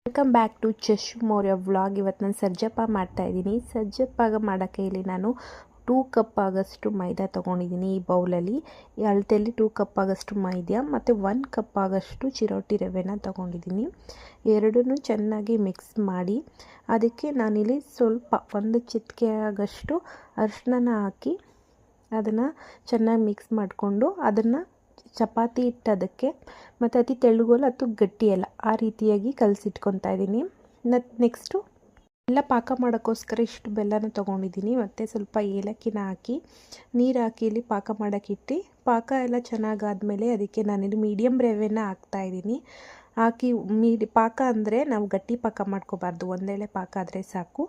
Welcome back to Chashu Maurya vlog. ಇವತ್ತು ನಾನು ಸಜ್ಜಪ್ಪ ಮಾಡ್ತಾಯಿದ್ದೀನಿ. ಸಜ್ಜಪ್ಪಾಗ ಮಾಡೋಕ್ಕೆ ಇಲ್ಲಿ ನಾನು 2 ಕಪ್ ಆಗೋಷ್ಟು ಮೈದಾ ತೊಗೊಂಡಿದ್ದೀನಿ. ಈ ಬೌಲಲ್ಲಿ ಈ ಅಳತೆಯಲ್ಲಿ 2 ಕಪ್ ಆಗೋಷ್ಟು ಮೈದಾ ಮತ್ತು 1 ಕಪ್ ಆಗೋಷ್ಟು ಚಿರೋಟಿ ರವೆನ ತೊಗೊಂಡಿದ್ದೀನಿ. ಎರಡನ್ನೂ ಚೆನ್ನಾಗಿ ಮಿಕ್ಸ್ ಮಾಡಿ ಅದಕ್ಕೆ ನಾನಿಲ್ಲಿ ಸ್ವಲ್ಪ 1 ಚಿಟಿಕೆ ಆಗೋಷ್ಟು ಅರಿಶಿನ ಹಾಕಿ ಅದನ್ನು ಚೆನ್ನಾಗಿ ಮಿಕ್ಸ್ ಮಾಡಿಕೊಂಡು ಅದನ್ನು ಚಪಾತಿ ಹಿಟ್ಟದಕ್ಕೆ ಮತ್ತು ಅತಿ ತೆಳ್ಳಗಲ್ಲ ಅಥವಾ ಗಟ್ಟಿಯಲ್ಲ ಆ ರೀತಿಯಾಗಿ ಕಲಸಿಟ್ಕೊತಾ ಇದ್ದೀನಿ. ನೆಕ್ಸ್ಟು ಎಲ್ಲ ಪಾಕ ಮಾಡೋಕ್ಕೋಸ್ಕರ ಇಷ್ಟು ಬೆಲ್ಲನ ತೊಗೊಂಡಿದ್ದೀನಿ ಮತ್ತು ಸ್ವಲ್ಪ ಏಲಕ್ಕಿನ ಹಾಕಿ ನೀರು ಹಾಕಿ ಇಲ್ಲಿ ಪಾಕ ಮಾಡೋಕ್ಕಿಟ್ಟು ಪಾಕ ಎಲ್ಲ ಚೆನ್ನಾಗಾದ್ಮೇಲೆ ಅದಕ್ಕೆ ನಾನಿಲ್ಲಿ ಮೀಡಿಯಮ್ ರವೆನ ಹಾಕ್ತಾಯಿದ್ದೀನಿ. ಹಾಕಿ ಪಾಕ ಅಂದರೆ ನಾವು ಗಟ್ಟಿ ಪಾಕ ಮಾಡ್ಕೋಬಾರ್ದು, ಒಂದೇಳೆ ಪಾಕ ಆದರೆ ಸಾಕು.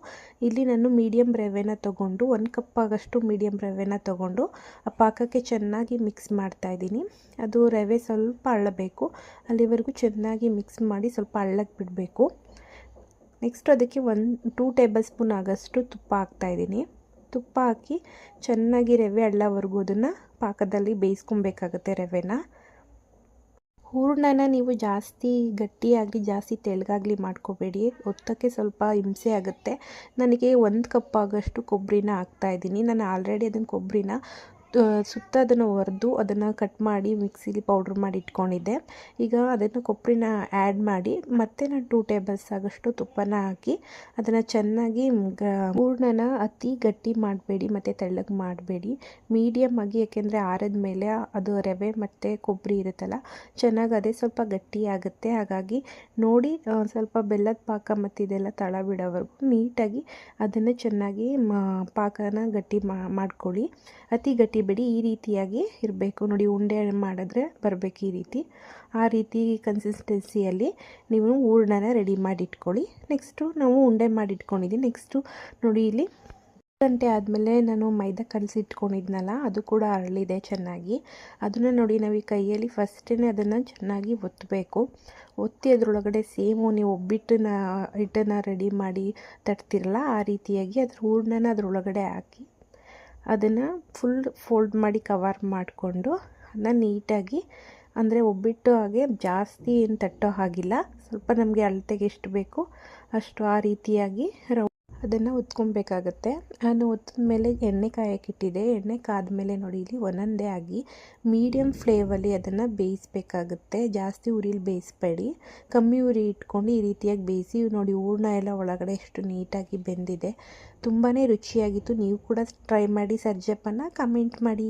ಇಲ್ಲಿ ನಾನು ಮೀಡಿಯಮ್ ರವೆನ ತೊಗೊಂಡು 1 ಕಪ್ ಆಗೋಷ್ಟು ಮೀಡಿಯಮ್ ರವೆನ ತೊಗೊಂಡು ಆ ಪಾಕಕ್ಕೆ ಚೆನ್ನಾಗಿ ಮಿಕ್ಸ್ ಮಾಡ್ತಾಯಿದ್ದೀನಿ. ಅದು ರವೆ ಸ್ವಲ್ಪ ಅಳ್ಳಬೇಕು, ಅಲ್ಲಿವರೆಗೂ ಚೆನ್ನಾಗಿ ಮಿಕ್ಸ್ ಮಾಡಿ ಸ್ವಲ್ಪ ಅಳ್ಳಕ್ಕೆ ಬಿಡಬೇಕು. ನೆಕ್ಸ್ಟ್ ಅದಕ್ಕೆ 2 ಟೇಬಲ್ ಸ್ಪೂನ್ ಆಗೋಷ್ಟು ತುಪ್ಪ ಹಾಕ್ತಾಯಿದ್ದೀನಿ. ತುಪ್ಪ ಹಾಕಿ ಚೆನ್ನಾಗಿ ರವೆ ಅಳ್ಳೋವರೆಗೂ ಅದನ್ನು ಪಾಕದಲ್ಲಿ ಬೇಯಿಸ್ಕೊಬೇಕಾಗತ್ತೆ. ರವೆನ ಹೂರಣನ ನೀವು ಜಾಸ್ತಿ ಗಟ್ಟಿಯಾಗಲಿ ಜಾಸ್ತಿ ತೆಳ್ಳಗಾಗಲಿ ಮಾಡ್ಕೋಬೇಡಿ, ಒತ್ತಕ್ಕೆ ಸ್ವಲ್ಪ ಹಿಂಸೆ ಆಗುತ್ತೆ. ನನಗೆ 1 ಕಪ್ ಆಗೋಷ್ಟು ಕೊಬ್ಬರಿನ ಹಾಕ್ತಾಯಿದ್ದೀನಿ. ನಾನು ಆಲ್ರೆಡಿ ಅದನ್ನು ಕೊಬ್ಬರಿನ ಸುತ್ತ ಅದನ್ನು ಒರೆದು ಅದನ್ನು ಕಟ್ ಮಾಡಿ ಮಿಕ್ಸಿಲಿ ಪೌಡ್ರ್ ಮಾಡಿ ಇಟ್ಕೊಂಡಿದ್ದೆ. ಈಗ ಅದನ್ನು ಕೊಬ್ಬರಿನ ಆ್ಯಡ್ ಮಾಡಿ ಮತ್ತೆ ನಾನು 2 ಟೇಬಲ್ಸ್ ಆಗೋಷ್ಟು ತುಪ್ಪನ ಹಾಕಿ ಅದನ್ನು ಚೆನ್ನಾಗಿ ಹೂರಣನ ಅತಿ ಗಟ್ಟಿ ಮಾಡಬೇಡಿ ಮತ್ತು ತೆಳ್ಳಗೆ ಮಾಡಬೇಡಿ, ಮೀಡಿಯಮ್ ಆಗಿ, ಯಾಕೆಂದರೆ ಆರಿದ ಮೇಲೆ ಅದು ರವೆ ಮತ್ತು ಕೊಬ್ಬರಿ ಇರುತ್ತಲ್ಲ ಚೆನ್ನಾಗಿ ಅದೇ ಸ್ವಲ್ಪ ಗಟ್ಟಿ ಆಗುತ್ತೆ. ಹಾಗಾಗಿ ನೋಡಿ ಸ್ವಲ್ಪ ಬೆಲ್ಲದ ಪಾಕ ಮತ್ತು ಇದೆಲ್ಲ ತಳ ಬಿಡೋವರೆಗೂ ನೀಟಾಗಿ ಅದನ್ನು ಚೆನ್ನಾಗಿ ಪಾಕನ ಗಟ್ಟಿ ಮಾಡ್ಕೊಳ್ಳಿ. ಅತಿ ಗಟ್ಟಿ ಬೇಡಿ, ಈ ರೀತಿಯಾಗಿ ಇರಬೇಕು ನೋಡಿ. ಉಂಡೆ ಮಾಡಿದ್ರೆ ಬರಬೇಕು ಈ ರೀತಿ. ಆ ರೀತಿ ಕನ್ಸಿಸ್ಟೆನ್ಸಿಯಲ್ಲಿ ನೀವು ಹೂರಣನ ರೆಡಿ ಮಾಡಿ ಇಟ್ಕೊಳ್ಳಿ. ನೆಕ್ಸ್ಟು ನಾವು ಉಂಡೆ ಮಾಡಿ ಇಟ್ಕೊಂಡಿದ್ದೀನಿ. ನೆಕ್ಸ್ಟು ನೋಡಿ ಇಲ್ಲಿ ಗಂಟೆ ಆದಮೇಲೆ ನಾನು ಮೈದಾ ಕಲಸಿಟ್ಕೊಂಡಿದ್ನಲ್ಲ ಅದು ಕೂಡ ಅರಳಿದೆ ಚೆನ್ನಾಗಿ. ಅದನ್ನು ನೋಡಿ ನಾವು ಈ ಕೈಯಲ್ಲಿ ಫಸ್ಟೇ ಅದನ್ನು ಚೆನ್ನಾಗಿ ಒತ್ತಬೇಕು. ಒತ್ತಿ ಅದರೊಳಗಡೆ ಸೇಮು ನೀವು ಹಿಟ್ಟನ್ನು ರೆಡಿ ಮಾಡಿ ತಟ್ತಿರಲ್ಲ ಆ ರೀತಿಯಾಗಿ ಅದ್ರ ಹೂರಣನ ಅದರೊಳಗಡೆ ಹಾಕಿ ಅದನ್ನು ಫುಲ್ ಫೋಲ್ಡ್ ಮಾಡಿ ಕವರ್ ಮಾಡಿಕೊಂಡು ಅದನ್ನು ನೀಟಾಗಿ, ಅಂದರೆ ಒಬ್ಬಿಟ್ಟು ಹಾಗೆ ಜಾಸ್ತಿ ಏನು ತಟ್ಟೋ ಹಾಗಿಲ್ಲ, ಸ್ವಲ್ಪ ನಮಗೆ ಅಳತೆಗೆ ಎಷ್ಟು ಬೇಕು ಅಷ್ಟು ಆ ರೀತಿಯಾಗಿ ಅದನ್ನು ಒತ್ಕೊಬೇಕಾಗತ್ತೆ. ನಾನು ಒತ್ತಿದ ಮೇಲೆ ಎಣ್ಣೆ ಕಾಯಕ್ಕಿಟ್ಟಿದ್ದೆ. ಎಣ್ಣೆ ಕಾದ್ಮೇಲೆ ನೋಡಿ ಇಲ್ಲಿ ಒಂದೊಂದೇ ಆಗಿ ಮೀಡಿಯಮ್ ಫ್ಲೇಮಲ್ಲಿ ಅದನ್ನು ಬೇಯಿಸಬೇಕಾಗುತ್ತೆ. ಜಾಸ್ತಿ ಉರಿಲಿ ಬೇಯಿಸಬೇಡಿ, ಕಮ್ಮಿ ಉರಿ ಇಟ್ಕೊಂಡು ಈ ರೀತಿಯಾಗಿ ಬೇಯಿಸಿ. ನೋಡಿ ಹೂರಣ ಎಲ್ಲ ಒಳಗಡೆ ಎಷ್ಟು ನೀಟಾಗಿ ಬೆಂದಿದೆ, ತುಂಬಾ ರುಚಿಯಾಗಿತ್ತು. ನೀವು ಕೂಡ ಟ್ರೈ ಮಾಡಿ ಸಜ್ಜಪ್ಪನ ಕಮೆಂಟ್ ಮಾಡಿ.